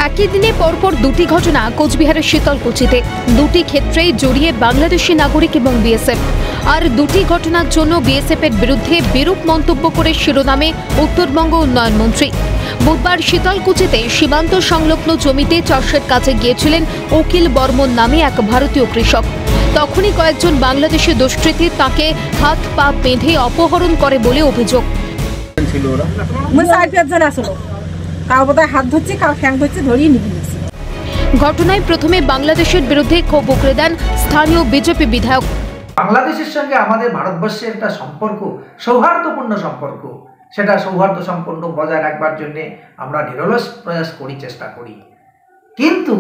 একই দিনে পরপর দুটি ঘটনা কোচবিহারের শীতলকুচিতে। দুটি ক্ষেত্রেই জড়িয়ে বাংলাদেশি নাগরিক এবং বিএসএফ। আর দুটি ঘটনার জন্য বিএসএফের বিরুদ্ধে বিরূপ মন্তব্য করে শিরোনামে উত্তরবঙ্গ উন্নয়ন মন্ত্রী। বুধবার শীতলকুচিতে সীমান্ত সংলগ্ন জমিতে চাষের কাজে গিয়েছিলেন উকিল বর্মন নামে এক ভারতীয় কৃষক। তখনই কয়েকজন বাংলাদেশি দুষ্কৃতী তাকে হাত পা বেঁধে অপহরণ করে বলে অভিযোগ। ঘটনায় প্রথমে বাংলাদেশের বিরুদ্ধে ক্ষোভ উগরে দেন স্থানীয় বিজেপি বিধায়ক। বাংলাদেশের সঙ্গে আমাদের ভারতবর্ষের একটা সম্পর্ক, সৌহার্দ্যপূর্ণ সম্পর্ক, সেটা সৌহার্দ্য সম্পন্ন বজায় রাখবার জন্য আমরা নিরলস প্রয়াস করি, চেষ্টা করি। কিন্তু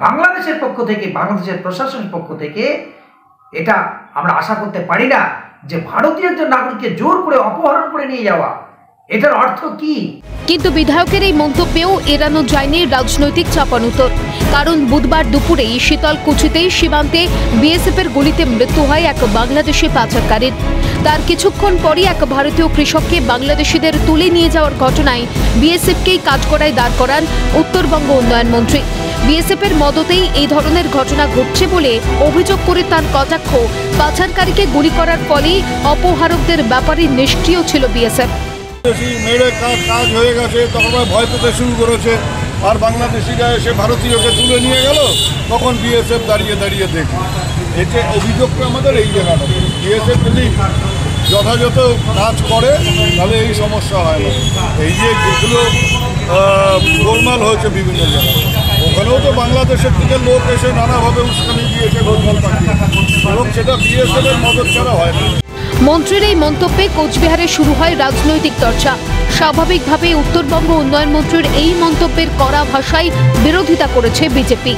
বাংলাদেশের পক্ষ থেকে, বাংলাদেশের প্রশাসনের পক্ষ থেকে এটা আমরা আশা করতে পারি না যে ভারতীয় নাগরিককে জোর করে অপহরণ করে নিয়ে যাওয়া, এটার অর্থ কি? কিন্তু বিধায়কের এই মন্তব্যেও এড়ানো যায়নি রাজনৈতিক চাপানুতর। কারণ বুধবার দুপুরে শীতলকুচিতেই সীমান্তে বিএসএফের গুলিতে মৃত্যু হয় এক বাংলাদেশি পাচারকারীর। তার কিছুক্ষণ পরই এক ভারতীয় কৃষককে বাংলাদেশিদের তুলে নিয়ে যাওয়ার ঘটনায় বিএসএফকেই কাঠগড়ায় দাঁড় করান উত্তরবঙ্গ উন্নয়ন মন্ত্রী। বিএসএফের মদতেই এই ধরনের ঘটনা ঘটছে বলে অভিযোগ করে তার কটাক্ষ, পাচারকারীকে গুলি করার ফলেই অপহরকদের ব্যাপারে নিষ্ক্রিয় ছিল বিএসএফ। মেরে কাজ হয়ে গেছে, তখন ভয় পেতে শুরু করেছে। আর বাংলাদেশিরা এসে ভারতীয়কে তুলে নিয়ে গেল, তখন বিএসএফ দাঁড়িয়ে দাঁড়িয়ে দেখে। এতে অভিযোগটা আমাদের এই জায়গাটা, বিএসএফ যদি যথাযথ কাজ করে তাহলে এই সমস্যা হয় না। এই যে যেগুলো গোলমাল হয়েছে বিভিন্ন জায়গায়, ওখানেও তো বাংলাদেশের থেকে লোক এসে নানাভাবে উস্কানি দিয়েছে, গোলমাল পাঠিয়েছে, এবং সেটা বিএসএফের মদত ছাড়া হয় না। মন্ত্রীর এই মন্তব্যে কোচবিহারে শুরু হয় রাজনৈতিক চর্চা। স্বাভাবিকভাবে উত্তরবঙ্গ উন্নয়ন মন্ত্রীর এই মন্তব্যের কড়া ভাষায় বিরোধিতা করেছে বিজেপি।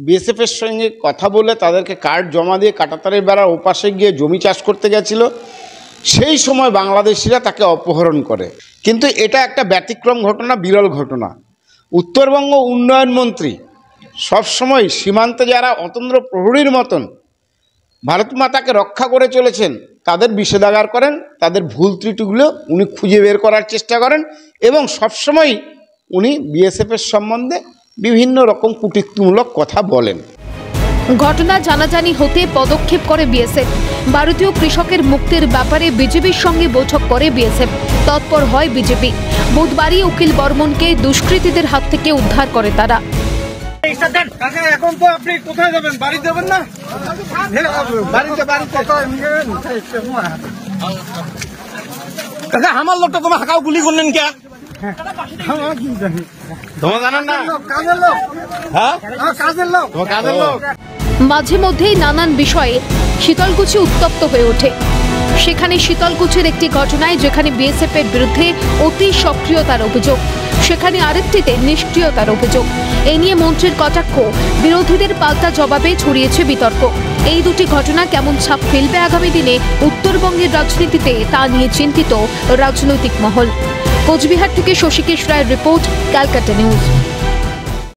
বিএসএফের সঙ্গে কথা বলে তাদেরকে কার্ড জমা দিয়ে কাঁটাতারের বেড়ার ওপাশে গিয়ে জমি চাষ করতে গেছিল, সেই সময় বাংলাদেশিরা তাকে অপহরণ করে। কিন্তু এটা একটা ব্যতিক্রম ঘটনা, বিরল ঘটনা। উত্তরবঙ্গ উন্নয়ন মন্ত্রী সবসময় সীমান্তে যারা অতন্দ্র প্রহরীর মতন ভারত মাতাকে রক্ষা করে চলেছেন, তাদের বিষেধাগার করেন, তাদের ভুল ত্রুটিগুলো উনি খুঁজে বের করার চেষ্টা করেন, এবং সবসময় উনি বিএসএফের সম্বন্ধে বিভিন্ন রকম কটূক্তিমূলক কথা বলেন। ঘটনা জানাজানি হতে পদক্ষেপ করে বিএসএফ। ভারতীয় কৃষকের মুক্তির ব্যাপারে বিজেপির সঙ্গে বৈঠক করে বিএসএফ। তৎপর হয় বিজেপি। বুধবারই উকিল বর্মনকে দুষ্কৃতীদের হাত থেকে উদ্ধার করে তারা। এখন তো আপনি কোথায় যাবেন? বাড়ি যাবেন না? আমার লোকটা তোমার হাঁকাও গুলি করলেন কে? তোমার জানেন না? কাজের লোক। হ্যাঁ, কাজের লোক। কাজের লোক। মাঝে মধ্যেই নানান বিষয়ে শীতলকুচি উত্তপ্ত হয়ে ওঠে। সেখানে শীতলকুচির একটি ঘটনায় যেখানে বিএসএফ এর বিরুদ্ধে অতি সক্রিয়তার অভিযোগ, সেখানে আরেকটিতে নিষ্ক্রিয়তার অভিযোগ। এই নিয়ে মন্ত্রীর কটাক্ষ, বিরোধীদের পাল্টা জবাবে ছড়িয়েছে বিতর্ক। এই দুটি ঘটনা কেমন ছাপ ফেলবে আগামী দিনে উত্তরবঙ্গের রাজনীতিতে, তা নিয়ে চিন্তিত রাজনৈতিক মহল। কোচবিহার থেকে শশীকেশ রায়ের রিপোর্ট, ক্যালকাটা নিউজ।